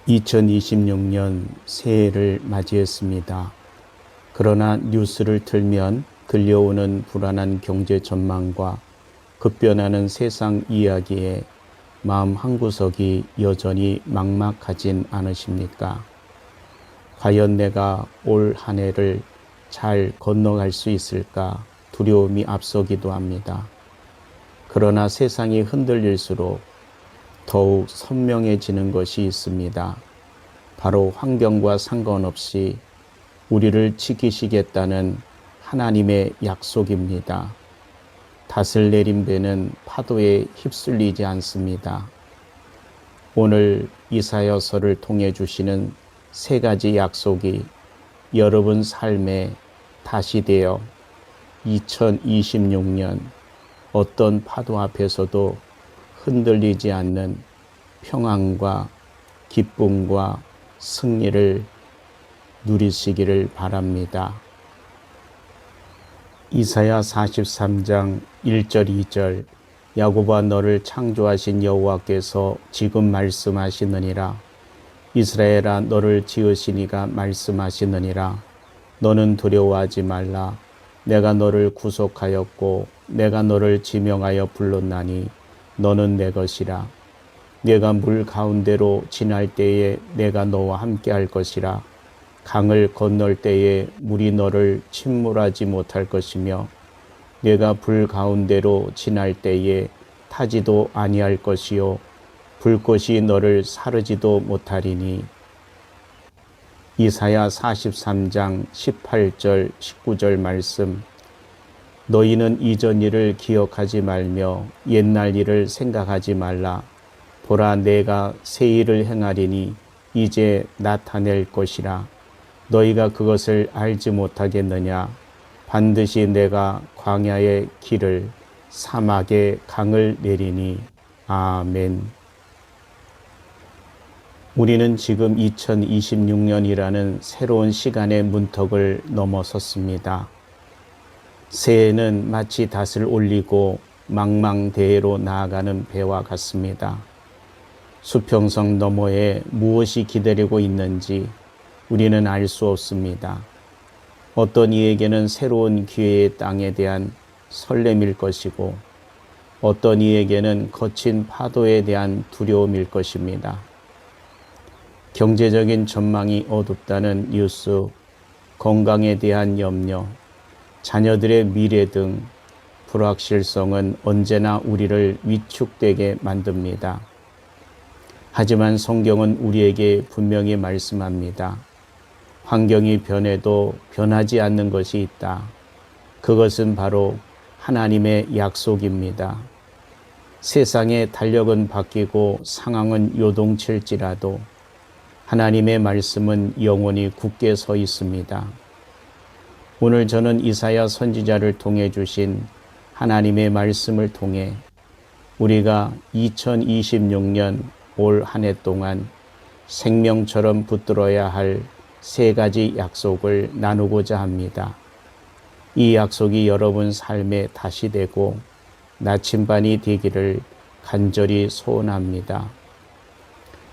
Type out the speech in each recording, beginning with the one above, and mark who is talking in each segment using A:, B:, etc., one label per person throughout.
A: 2026년 새해를 맞이했습니다. 그러나 뉴스를 틀면 들려오는 불안한 경제 전망과 급변하는 세상 이야기에 마음 한구석이 여전히 막막하진 않으십니까? 과연 내가 올 한 해를 잘 건너갈 수 있을까 두려움이 앞서기도 합니다. 그러나 세상이 흔들릴수록 더욱 선명해지는 것이 있습니다. 바로 환경과 상관없이 우리를 지키시겠다는 하나님의 약속입니다. 닷을 내린 배는 파도에 휩쓸리지 않습니다. 오늘 이사야서를 통해 주시는 세 가지 약속이 여러분 삶에 다시 되어 2026년 어떤 파도 앞에서도 흔들리지 않는 평안과 기쁨과 승리를 누리시기를 바랍니다. 이사야 43장 1절 2절 야곱아 너를 창조하신 여호와께서 지금 말씀하시느니라. 이스라엘아 너를 지으신 이가 말씀하시느니라. 너는 두려워하지 말라. 내가 너를 구속하였고 내가 너를 지명하여 불렀나니 너는 내 것이라. 내가 물 가운데로 지날 때에 내가 너와 함께 할 것이라. 강을 건널 때에 물이 너를 침몰하지 못할 것이며 내가 불 가운데로 지날 때에 타지도 아니할 것이요 불꽃이 너를 사르지도 못하리니. 이사야 43장 18절 19절 말씀. 너희는 이전 일을 기억하지 말며 옛날 일을 생각하지 말라. 보라 내가 새 일을 행하리니 이제 나타낼 것이라. 너희가 그것을 알지 못하겠느냐. 반드시 내가 광야의 길을 사막의 강을 내리니. 아멘. 우리는 지금 2026년이라는 새로운 시간의 문턱을 넘어섰습니다. 새해는 마치 닷을 올리고 망망대해로 나아가는 배와 같습니다. 수평성 너머에 무엇이 기다리고 있는지 우리는 알 수 없습니다. 어떤 이에게는 새로운 기회의 땅에 대한 설렘일 것이고 어떤 이에게는 거친 파도에 대한 두려움일 것입니다. 경제적인 전망이 어둡다는 뉴스, 건강에 대한 염려, 자녀들의 미래 등 불확실성은 언제나 우리를 위축되게 만듭니다. 하지만 성경은 우리에게 분명히 말씀합니다. 환경이 변해도 변하지 않는 것이 있다. 그것은 바로 하나님의 약속입니다. 세상의 달력은 바뀌고 상황은 요동칠지라도 하나님의 말씀은 영원히 굳게 서 있습니다. 오늘 저는 이사야 선지자를 통해 주신 하나님의 말씀을 통해 우리가 2026년 올 한 해 동안 생명처럼 붙들어야 할 세 가지 약속을 나누고자 합니다. 이 약속이 여러분 삶에 다시 되고 나침반이 되기를 간절히 소원합니다.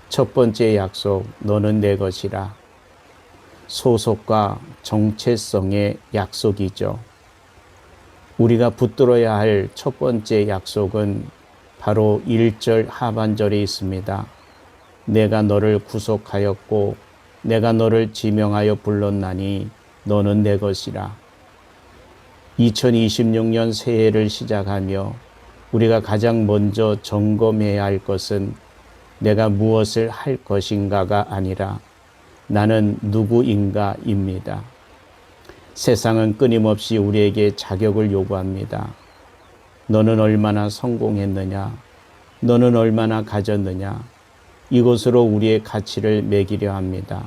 A: 첫 번째 약속, 너는 내 것이라. 소속과 정체성의 약속이죠. 우리가 붙들어야 할 첫 번째 약속은 바로 1절 하반절에 있습니다. 내가 너를 구속하였고 내가 너를 지명하여 불렀나니 너는 내 것이라. 2026년 새해를 시작하며 우리가 가장 먼저 점검해야 할 것은 내가 무엇을 할 것인가가 아니라 나는 누구인가입니다. 세상은 끊임없이 우리에게 자격을 요구합니다. 너는 얼마나 성공했느냐? 너는 얼마나 가졌느냐? 이것으로 우리의 가치를 매기려 합니다.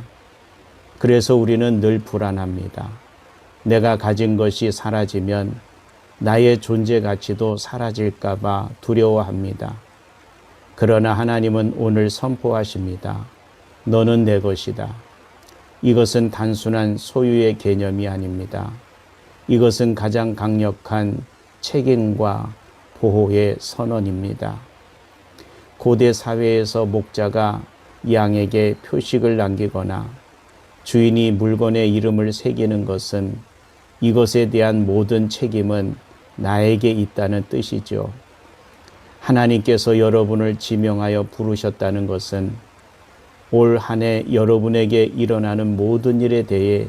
A: 그래서 우리는 늘 불안합니다. 내가 가진 것이 사라지면 나의 존재 가치도 사라질까 봐 두려워합니다. 그러나 하나님은 오늘 선포하십니다. 너는 내 것이다. 이것은 단순한 소유의 개념이 아닙니다. 이것은 가장 강력한 책임과 보호의 선언입니다. 고대 사회에서 목자가 양에게 표식을 남기거나 주인이 물건에 이름을 새기는 것은 이것에 대한 모든 책임은 나에게 있다는 뜻이죠. 하나님께서 여러분을 지명하여 부르셨다는 것은 올 한 해 여러분에게 일어나는 모든 일에 대해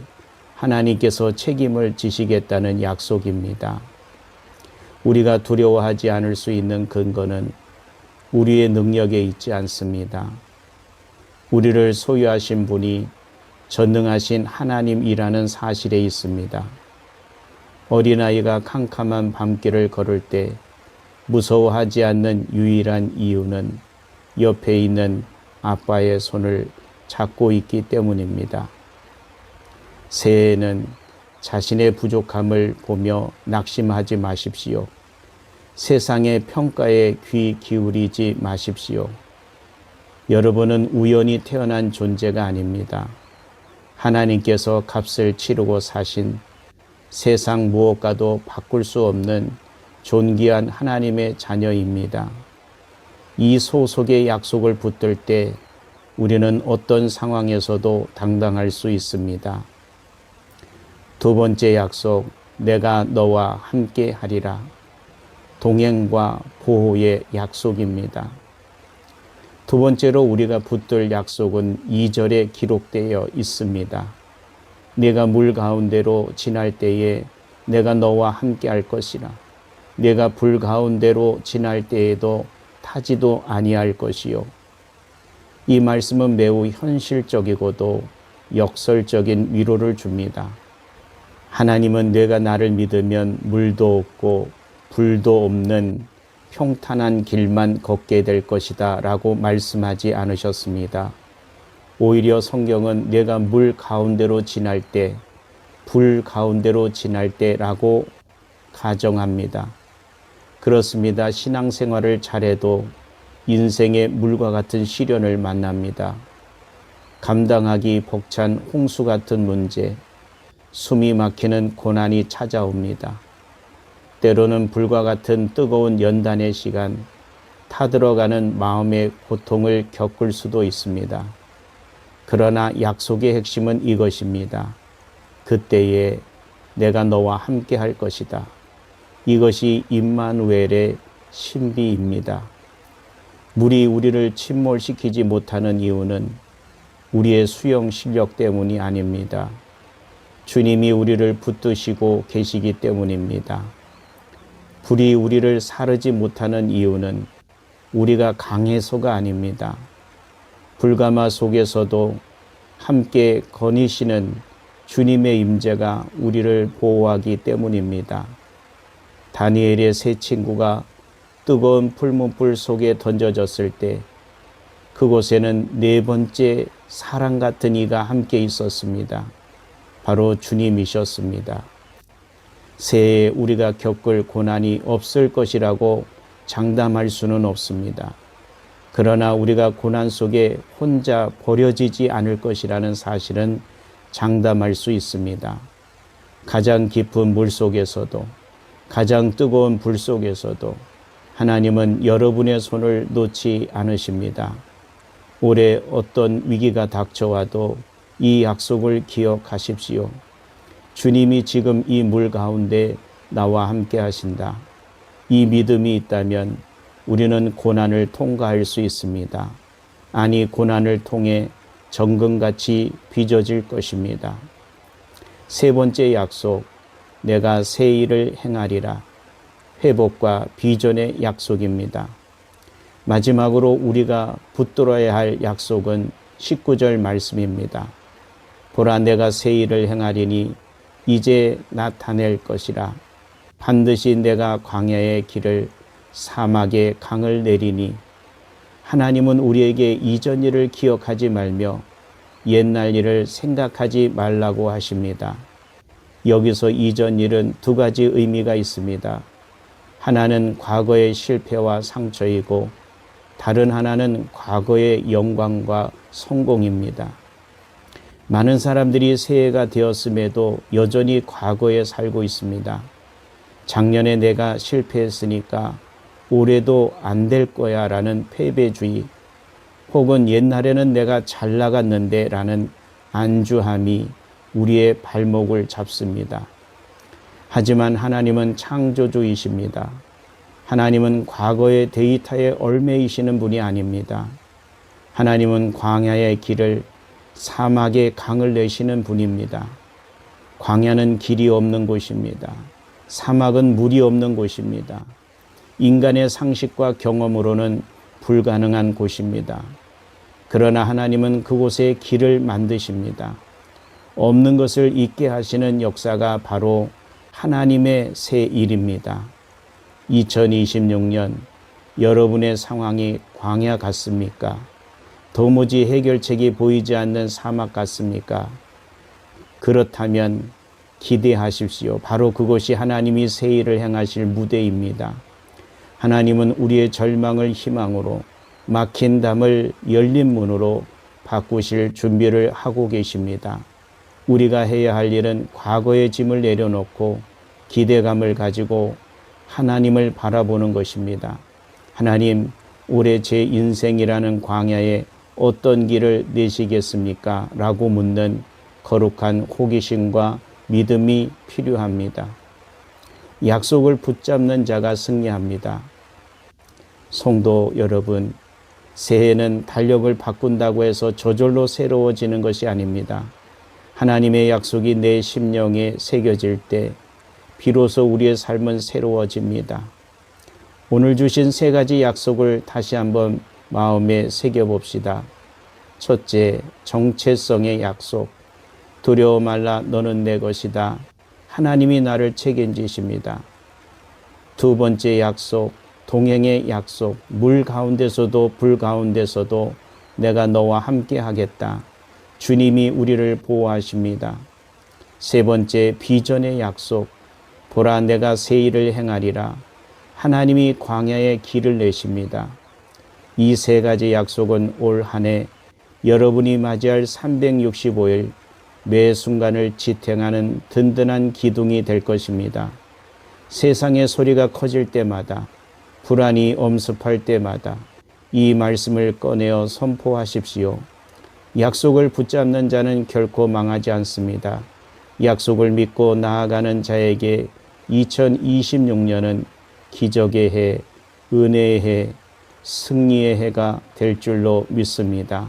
A: 하나님께서 책임을 지시겠다는 약속입니다. 우리가 두려워하지 않을 수 있는 근거는 우리의 능력에 있지 않습니다. 우리를 소유하신 분이 전능하신 하나님이라는 사실에 있습니다. 어린아이가 캄캄한 밤길을 걸을 때 무서워하지 않는 유일한 이유는 옆에 있는 아빠의 손을 잡고 있기 때문입니다. 새해에는 자신의 부족함을 보며 낙심하지 마십시오. 세상의 평가에 귀 기울이지 마십시오. 여러분은 우연히 태어난 존재가 아닙니다. 하나님께서 값을 치르고 사신 세상 무엇과도 바꿀 수 없는 존귀한 하나님의 자녀입니다. 이 소속의 약속을 붙들 때 우리는 어떤 상황에서도 당당할 수 있습니다. 두 번째 약속, 내가 너와 함께 하리라. 동행과 보호의 약속입니다. 두 번째로 우리가 붙들 약속은 2절에 기록되어 있습니다. 네가 물 가운데로 지날 때에 내가 너와 함께 할 것이라. 네가 불 가운데로 지날 때에도 타지도 아니할 것이요. 이 말씀은 매우 현실적이고도 역설적인 위로를 줍니다. 하나님은 내가 나를 믿으면 물도 없고 불도 없는 평탄한 길만 걷게 될 것이다 라고 말씀하지 않으셨습니다. 오히려 성경은 내가 물 가운데로 지날 때, 불 가운데로 지날 때라고 가정합니다. 그렇습니다. 신앙생활을 잘해도 인생의 물과 같은 시련을 만납니다. 감당하기 벅찬 홍수 같은 문제, 숨이 막히는 고난이 찾아옵니다. 때로는 불과 같은 뜨거운 연단의 시간, 타들어가는 마음의 고통을 겪을 수도 있습니다. 그러나 약속의 핵심은 이것입니다. 그때에 내가 너와 함께 할 것이다. 이것이 임마누엘의 신비입니다. 물이 우리를 침몰시키지 못하는 이유는 우리의 수영 실력 때문이 아닙니다. 주님이 우리를 붙드시고 계시기 때문입니다. 불이 우리를 사르지 못하는 이유는 우리가 강해서가 아닙니다. 불가마 속에서도 함께 거니시는 주님의 임재가 우리를 보호하기 때문입니다. 다니엘의 세 친구가 뜨거운 풀문불 속에 던져졌을 때 그곳에는 네 번째 사랑 같은 이가 함께 있었습니다. 바로 주님이셨습니다. 새해에 우리가 겪을 고난이 없을 것이라고 장담할 수는 없습니다. 그러나 우리가 고난 속에 혼자 버려지지 않을 것이라는 사실은 장담할 수 있습니다. 가장 깊은 물 속에서도, 가장 뜨거운 불 속에서도 하나님은 여러분의 손을 놓지 않으십니다. 올해 어떤 위기가 닥쳐와도 이 약속을 기억하십시오. 주님이 지금 이 물 가운데 나와 함께 하신다. 이 믿음이 있다면 우리는 고난을 통과할 수 있습니다. 아니, 고난을 통해 정금같이 빚어질 것입니다. 세 번째 약속, 내가 새 일을 행하리라. 회복과 비전의 약속입니다. 마지막으로 우리가 붙들어야 할 약속은 19절 말씀입니다. 보라, 내가 새 일을 행하리니 이제 나타낼 것이라. 반드시 내가 광야의 길을 사막의 강을 내리니. 하나님은 우리에게 이전 일을 기억하지 말며 옛날 일을 생각하지 말라고 하십니다. 여기서 이전 일은 두 가지 의미가 있습니다. 하나는 과거의 실패와 상처이고 다른 하나는 과거의 영광과 성공입니다. 많은 사람들이 새해가 되었음에도 여전히 과거에 살고 있습니다. 작년에 내가 실패했으니까 올해도 안 될 거야 라는 패배주의, 혹은 옛날에는 내가 잘 나갔는데 라는 안주함이 우리의 발목을 잡습니다. 하지만 하나님은 창조주이십니다. 하나님은 과거의 데이터에 얽매이시는 분이 아닙니다. 하나님은 광야의 길을 사막의 강을 내시는 분입니다. 광야는 길이 없는 곳입니다. 사막은 물이 없는 곳입니다. 인간의 상식과 경험으로는 불가능한 곳입니다. 그러나 하나님은 그곳에 길을 만드십니다. 없는 것을 있게 하시는 역사가 바로 하나님의 새 일입니다. 2026년 여러분의 상황이 광야 같습니까? 도무지 해결책이 보이지 않는 사막 같습니까? 그렇다면 기대하십시오. 바로 그것이 하나님이 새 일을 행하실 무대입니다. 하나님은 우리의 절망을 희망으로, 막힌 담을 열린 문으로 바꾸실 준비를 하고 계십니다. 우리가 해야 할 일은 과거의 짐을 내려놓고 기대감을 가지고 하나님을 바라보는 것입니다. 하나님, 올해 제 인생이라는 광야에 어떤 길을 내시겠습니까? 라고 묻는 거룩한 호기심과 믿음이 필요합니다. 약속을 붙잡는 자가 승리합니다. 성도 여러분, 새해는 달력을 바꾼다고 해서 저절로 새로워지는 것이 아닙니다. 하나님의 약속이 내 심령에 새겨질 때 비로소 우리의 삶은 새로워집니다. 오늘 주신 세 가지 약속을 다시 한번 마음에 새겨봅시다. 첫째, 정체성의 약속. 두려워 말라, 너는 내 것이다. 하나님이 나를 책임지십니다. 두 번째 약속, 동행의 약속. 물 가운데서도 불 가운데서도 내가 너와 함께 하겠다. 주님이 우리를 보호하십니다. 세 번째, 비전의 약속. 보라, 내가 새 일을 행하리라. 하나님이 광야에 길을 내십니다. 이 세 가지 약속은 올 한 해 여러분이 맞이할 365일 매 순간을 지탱하는 든든한 기둥이 될 것입니다. 세상의 소리가 커질 때마다, 불안이 엄습할 때마다 이 말씀을 꺼내어 선포하십시오. 약속을 붙잡는 자는 결코 망하지 않습니다. 약속을 믿고 나아가는 자에게 2026년은 기적의 해, 은혜의 해, 승리의 해가 될 줄로 믿습니다.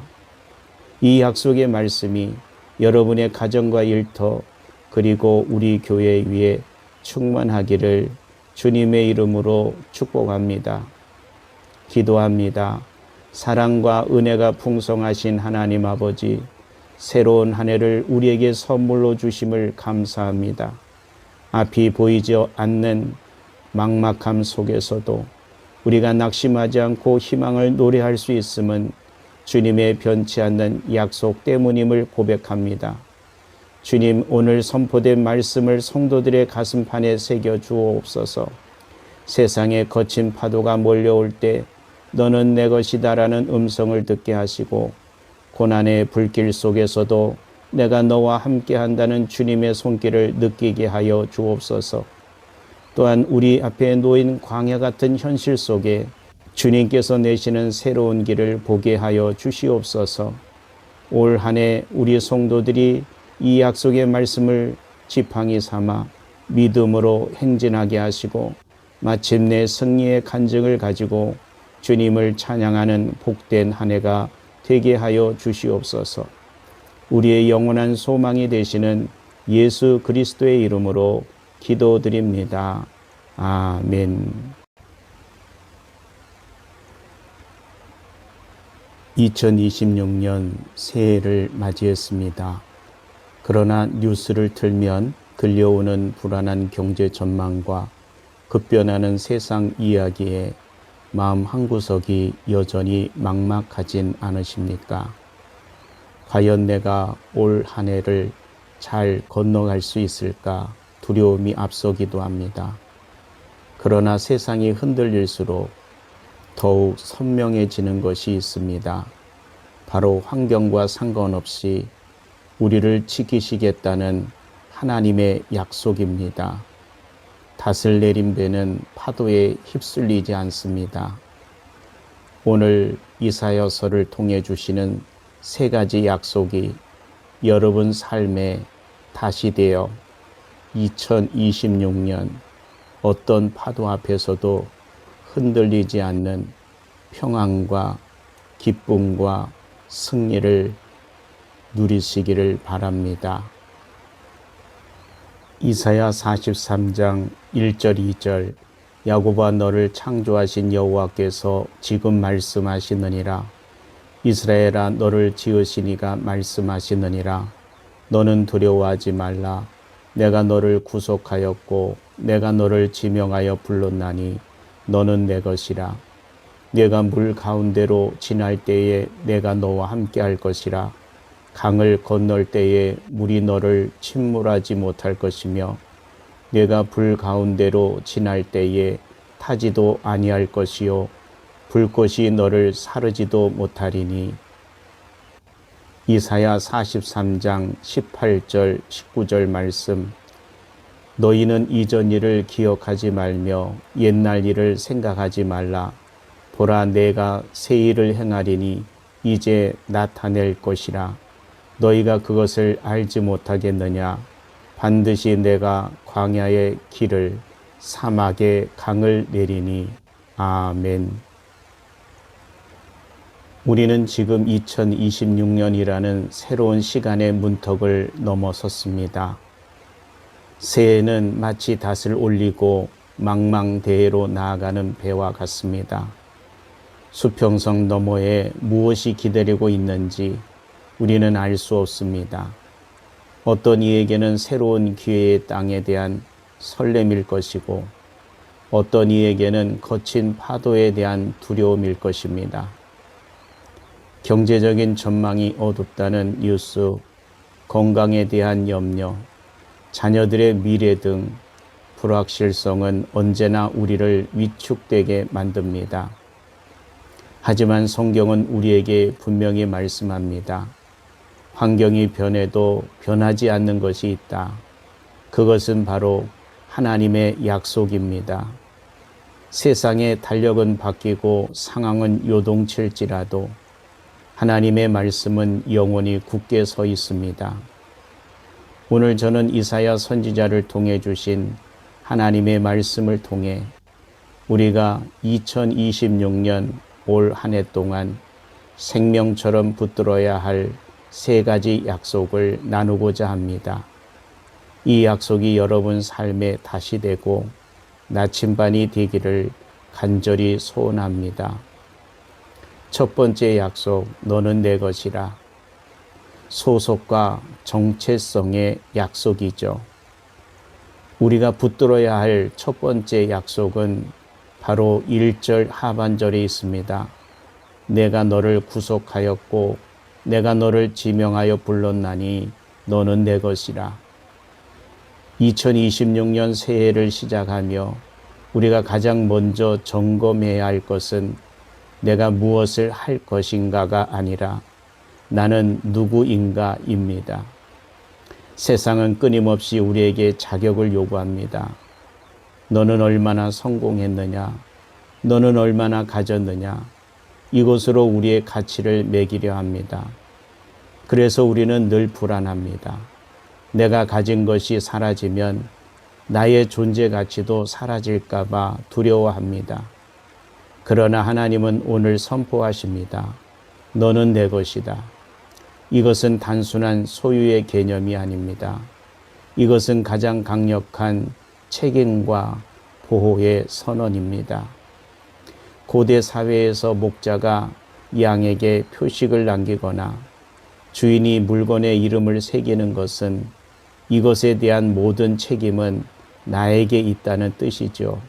A: 이 약속의 말씀이 여러분의 가정과 일터 그리고 우리 교회 위에 충만하기를 주님의 이름으로 축복합니다. 기도합니다. 사랑과 은혜가 풍성하신 하나님 아버지, 새로운 한 해를 우리에게 선물로 주심을 감사합니다. 앞이 보이지 않는 막막함 속에서도 우리가 낙심하지 않고 희망을 노래할 수 있음은 주님의 변치 않는 약속 때문임을 고백합니다. 주님, 오늘 선포된 말씀을 성도들의 가슴판에 새겨 주옵소서. 세상에 거친 파도가 몰려올 때 너는 내 것이다라는 음성을 듣게 하시고, 고난의 불길 속에서도 내가 너와 함께 한다는 주님의 손길을 느끼게 하여 주옵소서. 또한 우리 앞에 놓인 광야 같은 현실 속에 주님께서 내시는 새로운 길을 보게 하여 주시옵소서. 올 한 해 우리 성도들이 이 약속의 말씀을 지팡이 삼아 믿음으로 행진하게 하시고, 마침내 승리의 간증을 가지고 주님을 찬양하는 복된 한 해가 되게 하여 주시옵소서. 우리의 영원한 소망이 되시는 예수 그리스도의 이름으로 기도드립니다. 아멘. 2026년 새해를 맞이했습니다. 그러나 뉴스를 틀면 들려오는 불안한 경제 전망과 급변하는 세상 이야기에 마음 한구석이 여전히 막막하진 않으십니까? 과연 내가 올 한 해를 잘 건너갈 수 있을까 두려움이 앞서기도 합니다. 그러나 세상이 흔들릴수록 더욱 선명해지는 것이 있습니다. 바로 환경과 상관없이 우리를 지키시겠다는 하나님의 약속입니다. 닷을 내린 배는 파도에 휩쓸리지 않습니다. 오늘 이사야서를 통해 주시는 세 가지 약속이 여러분 삶에 다시 되어 2026년 어떤 파도 앞에서도 흔들리지 않는 평안과 기쁨과 승리를 누리시기를 바랍니다. 이사야 43장 1절 2절 야곱아 너를 창조하신 여호와께서 지금 말씀하시느니라. 이스라엘아 너를 지으신 이가 말씀하시느니라. 너는 두려워하지 말라. 내가 너를 구속하였고 내가 너를 지명하여 불렀나니 너는 내 것이라. 내가 물 가운데로 지날 때에 내가 너와 함께 할 것이라. 강을 건널 때에 물이 너를 침몰하지 못할 것이며 내가 불 가운데로 지날 때에 타지도 아니할 것이요 불꽃이 너를 사르지도 못하리니. 이사야 43장 18절 19절 말씀. 너희는 이전 일을 기억하지 말며 옛날 일을 생각하지 말라. 보라 내가 새 일을 행하리니 이제 나타낼 것이라. 너희가 그것을 알지 못하겠느냐. 반드시 내가 광야의 길을 사막의 강을 내리니. 아멘. 우리는 지금 2026년이라는 새로운 시간의 문턱을 넘어섰습니다. 새해는 마치 닷을 올리고 망망대해로 나아가는 배와 같습니다. 수평성 너머에 무엇이 기다리고 있는지 우리는 알 수 없습니다. 어떤 이에게는 새로운 기회의 땅에 대한 설렘일 것이고 어떤 이에게는 거친 파도에 대한 두려움일 것입니다. 경제적인 전망이 어둡다는 뉴스, 건강에 대한 염려, 자녀들의 미래 등 불확실성은 언제나 우리를 위축되게 만듭니다. 하지만 성경은 우리에게 분명히 말씀합니다. 환경이 변해도 변하지 않는 것이 있다. 그것은 바로 하나님의 약속입니다. 세상의 달력은 바뀌고 상황은 요동칠지라도 하나님의 말씀은 영원히 굳게 서 있습니다. 오늘 저는 이사야 선지자를 통해 주신 하나님의 말씀을 통해 우리가 2026년 올 한 해 동안 생명처럼 붙들어야 할 세 가지 약속을 나누고자 합니다. 이 약속이 여러분 삶에 다시 되고 나침반이 되기를 간절히 소원합니다. 첫 번째 약속, 너는 내 것이라. 소속과 정체성의 약속이죠. 우리가 붙들어야 할 첫 번째 약속은 바로 1절 하반절에 있습니다. 내가 너를 구속하였고 내가 너를 지명하여 불렀나니 너는 내 것이라. 2026년 새해를 시작하며 우리가 가장 먼저 점검해야 할 것은 내가 무엇을 할 것인가가 아니라 나는 누구인가입니다. 세상은 끊임없이 우리에게 자격을 요구합니다. 너는 얼마나 성공했느냐? 너는 얼마나 가졌느냐? 이것으로 우리의 가치를 매기려 합니다. 그래서 우리는 늘 불안합니다. 내가 가진 것이 사라지면 나의 존재 가치도 사라질까 봐 두려워합니다. 그러나 하나님은 오늘 선포하십니다. 너는 내 것이다. 이것은 단순한 소유의 개념이 아닙니다. 이것은 가장 강력한 책임과 보호의 선언입니다. 고대 사회에서 목자가 양에게 표식을 남기거나 주인이 물건에 이름을 새기는 것은 이것에 대한 모든 책임은 나에게 있다는 뜻이죠.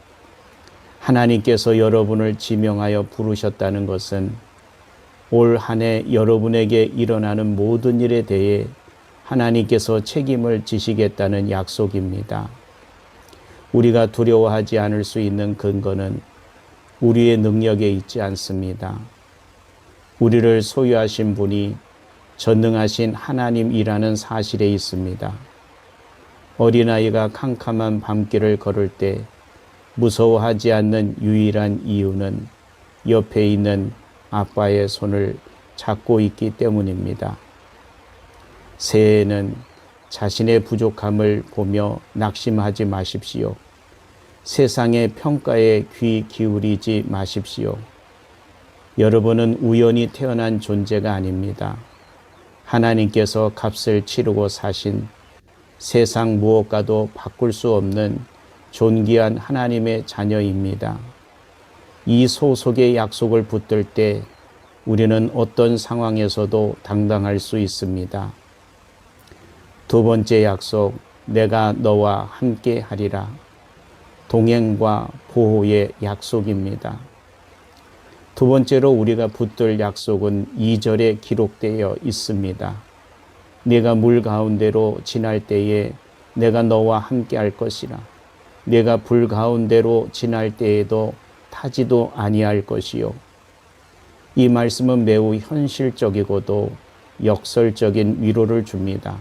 A: 하나님께서 여러분을 지명하여 부르셨다는 것은 올 한 해 여러분에게 일어나는 모든 일에 대해 하나님께서 책임을 지시겠다는 약속입니다. 우리가 두려워하지 않을 수 있는 근거는 우리의 능력에 있지 않습니다. 우리를 소유하신 분이 전능하신 하나님이라는 사실에 있습니다. 어린아이가 캄캄한 밤길을 걸을 때 무서워하지 않는 유일한 이유는 옆에 있는 아빠의 손을 잡고 있기 때문입니다. 새해에는 자신의 부족함을 보며 낙심하지 마십시오. 세상의 평가에 귀 기울이지 마십시오. 여러분은 우연히 태어난 존재가 아닙니다. 하나님께서 값을 치르고 사신 세상 무엇과도 바꿀 수 없는 존귀한 하나님의 자녀입니다. 이 소속의 약속을 붙들 때 우리는 어떤 상황에서도 당당할 수 있습니다. 두 번째 약속, 내가 너와 함께 하리라. 동행과 보호의 약속입니다. 두 번째로 우리가 붙들 약속은 2절에 기록되어 있습니다. 네가 물 가운데로 지날 때에 내가 너와 함께 할 것이라. 네가 불 가운데로 지날 때에도 타지도 아니할 것이요. 이 말씀은 매우 현실적이고도 역설적인 위로를 줍니다.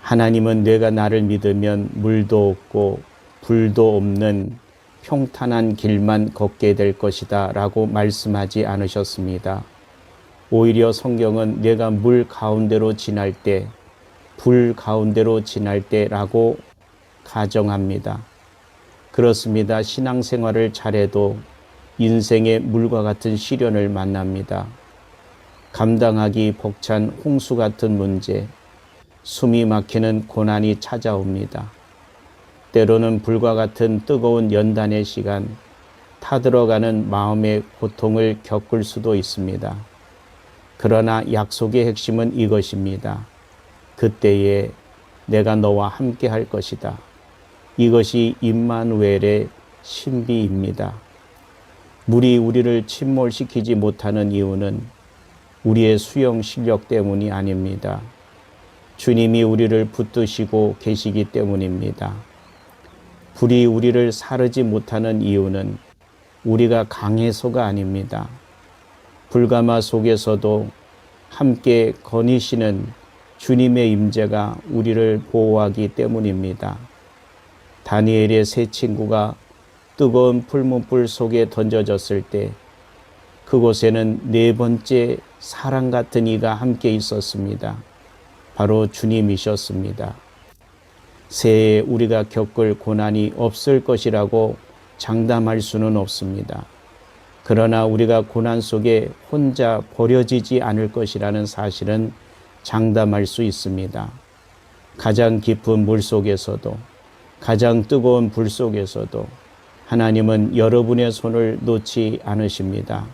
A: 하나님은 내가 나를 믿으면 물도 없고 불도 없는 평탄한 길만 걷게 될 것이다 라고 말씀하지 않으셨습니다. 오히려 성경은 내가 물 가운데로 지날 때, 불 가운데로 지날 때라고 가정합니다. 그렇습니다. 신앙생활을 잘해도 인생의 물과 같은 시련을 만납니다. 감당하기 벅찬 홍수 같은 문제, 숨이 막히는 고난이 찾아옵니다. 때로는 불과 같은 뜨거운 연단의 시간, 타들어가는 마음의 고통을 겪을 수도 있습니다. 그러나 약속의 핵심은 이것입니다. 그때에 내가 너와 함께 할 것이다. 이것이 임마누엘의 신비입니다. 물이 우리를 침몰시키지 못하는 이유는 우리의 수영 실력 때문이 아닙니다. 주님이 우리를 붙드시고 계시기 때문입니다. 불이 우리를 사르지 못하는 이유는 우리가 강해서가 아닙니다. 불가마 속에서도 함께 거니시는 주님의 임재가 우리를 보호하기 때문입니다. 다니엘의 세 친구가 뜨거운 풀문불 속에 던져졌을 때 그곳에는 네 번째 사랑 같은 이가 함께 있었습니다. 바로 주님이셨습니다. 새해에 우리가 겪을 고난이 없을 것이라고 장담할 수는 없습니다. 그러나 우리가 고난 속에 혼자 버려지지 않을 것이라는 사실은 장담할 수 있습니다. 가장 깊은 물 속에서도, 가장 뜨거운 불 속에서도 하나님은 여러분의 손을 놓지 않으십니다.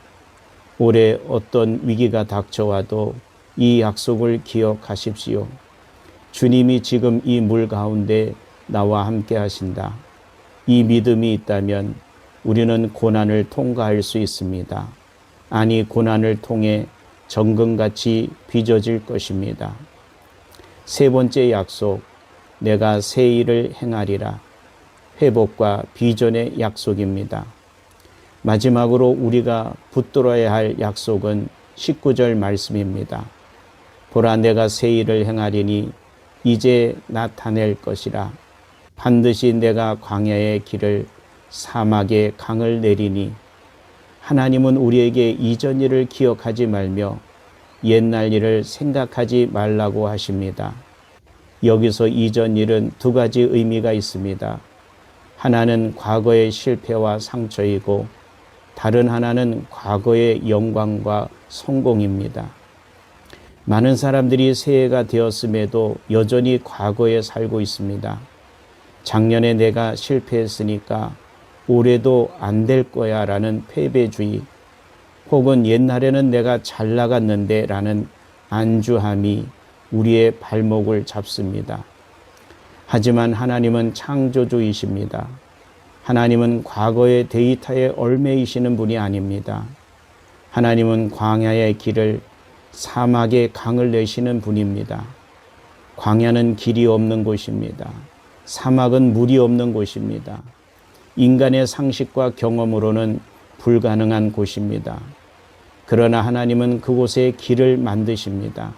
A: 올해 어떤 위기가 닥쳐와도 이 약속을 기억하십시오. 주님이 지금 이 물 가운데 나와 함께 하신다. 이 믿음이 있다면 우리는 고난을 통과할 수 있습니다. 아니, 고난을 통해 정금같이 빚어질 것입니다. 세 번째 약속, 내가 새 일을 행하리라. 회복과 비전의 약속입니다. 마지막으로 우리가 붙들어야 할 약속은 19절 말씀입니다. 보라, 내가 새 일을 행하리니 이제 나타낼 것이라. 반드시 내가 광야의 길을 사막의 강을 내리니. 하나님은 우리에게 이전 일을 기억하지 말며 옛날 일을 생각하지 말라고 하십니다. 여기서 이전 일은 두 가지 의미가 있습니다. 하나는 과거의 실패와 상처이고 다른 하나는 과거의 영광과 성공입니다. 많은 사람들이 새해가 되었음에도 여전히 과거에 살고 있습니다. 작년에 내가 실패했으니까 올해도 안 될 거야 라는 패배주의, 혹은 옛날에는 내가 잘 나갔는데 라는 안주함이 우리의 발목을 잡습니다. 하지만 하나님은 창조주이십니다. 하나님은 과거의 데이터에 얽매이시는 분이 아닙니다. 하나님은 광야의 길을 사막의 강을 내시는 분입니다. 광야는 길이 없는 곳입니다. 사막은 물이 없는 곳입니다. 인간의 상식과 경험으로는 불가능한 곳입니다. 그러나 하나님은 그곳에 길을 만드십니다.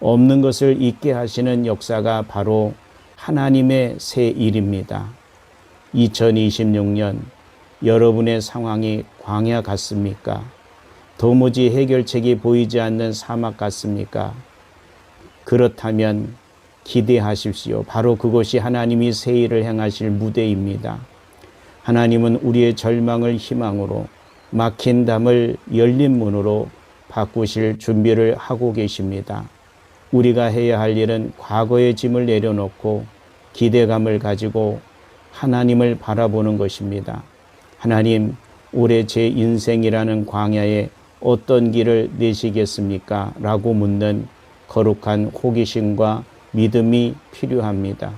A: 없는 것을 있게 하시는 역사가 바로 하나님의 새 일입니다. 2026년 여러분의 상황이 광야 같습니까? 도무지 해결책이 보이지 않는 사막 같습니까? 그렇다면 기대하십시오. 바로 그것이 하나님이 새 일을 행하실 무대입니다. 하나님은 우리의 절망을 희망으로, 막힌 담을 열린 문으로 바꾸실 준비를 하고 계십니다. 우리가 해야 할 일은 과거의 짐을 내려놓고 기대감을 가지고 하나님을 바라보는 것입니다. 하나님, 올해 제 인생이라는 광야에 어떤 길을 내시겠습니까? 라고 묻는 거룩한 호기심과 믿음이 필요합니다.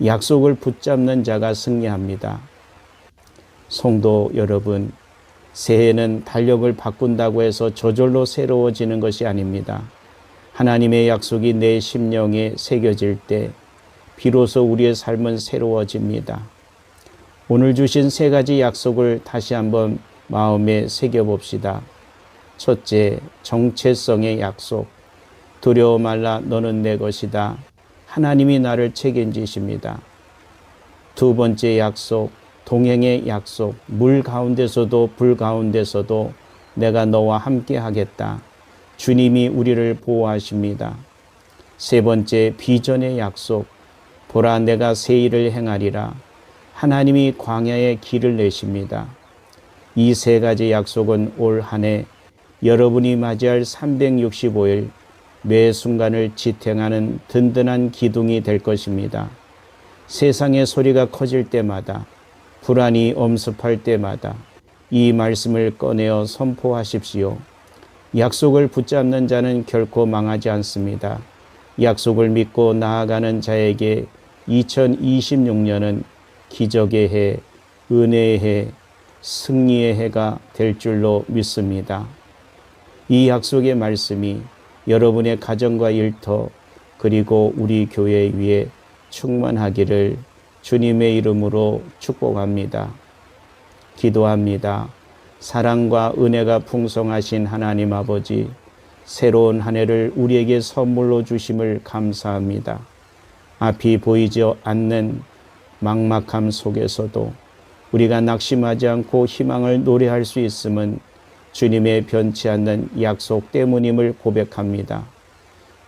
A: 약속을 붙잡는 자가 승리합니다. 성도 여러분, 새해는 달력을 바꾼다고 해서 저절로 새로워지는 것이 아닙니다. 하나님의 약속이 내 심령에 새겨질 때 비로소 우리의 삶은 새로워집니다. 오늘 주신 세 가지 약속을 다시 한번 마음에 새겨봅시다. 첫째, 정체성의 약속. 두려워 말라, 너는 내 것이다. 하나님이 나를 책임지십니다. 두 번째 약속, 동행의 약속. 물 가운데서도 불 가운데서도 내가 너와 함께 하겠다. 주님이 우리를 보호하십니다. 세 번째, 비전의 약속. 보라, 내가 새 일을 행하리라. 하나님이 광야에 길을 내십니다. 이 세 가지 약속은 올 한 해 여러분이 맞이할 365일 매 순간을 지탱하는 든든한 기둥이 될 것입니다. 세상의 소리가 커질 때마다, 불안이 엄습할 때마다 이 말씀을 꺼내어 선포하십시오. 약속을 붙잡는 자는 결코 망하지 않습니다. 약속을 믿고 나아가는 자에게 2026년은 기적의 해, 은혜의 해, 승리의 해가 될 줄로 믿습니다. 이 약속의 말씀이 여러분의 가정과 일터 그리고 우리 교회 위에 충만하기를 주님의 이름으로 축복합니다. 기도합니다. 사랑과 은혜가 풍성하신 하나님 아버지, 새로운 한 해를 우리에게 선물로 주심을 감사합니다. 앞이 보이지 않는 막막함 속에서도 우리가 낙심하지 않고 희망을 노래할 수 있음은 주님의 변치 않는 약속 때문임을 고백합니다.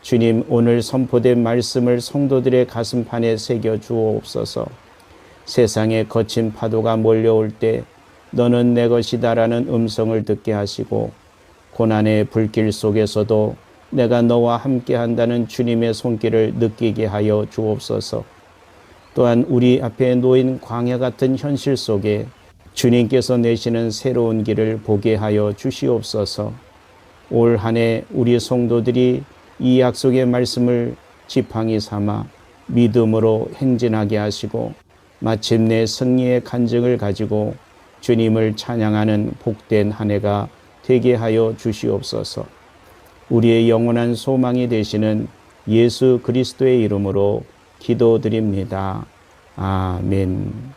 A: 주님, 오늘 선포된 말씀을 성도들의 가슴판에 새겨 주옵소서. 세상에 거친 파도가 몰려올 때 너는 내 것이다라는 음성을 듣게 하시고, 고난의 불길 속에서도 내가 너와 함께 한다는 주님의 손길을 느끼게 하여 주옵소서. 또한 우리 앞에 놓인 광야 같은 현실 속에 주님께서 내시는 새로운 길을 보게 하여 주시옵소서. 올 한 해 우리 성도들이 이 약속의 말씀을 지팡이 삼아 믿음으로 행진하게 하시고, 마침내 승리의 간증을 가지고 주님을 찬양하는 복된 한 해가 되게 하여 주시옵소서. 우리의 영원한 소망이 되시는 예수 그리스도의 이름으로 기도드립니다. 아멘.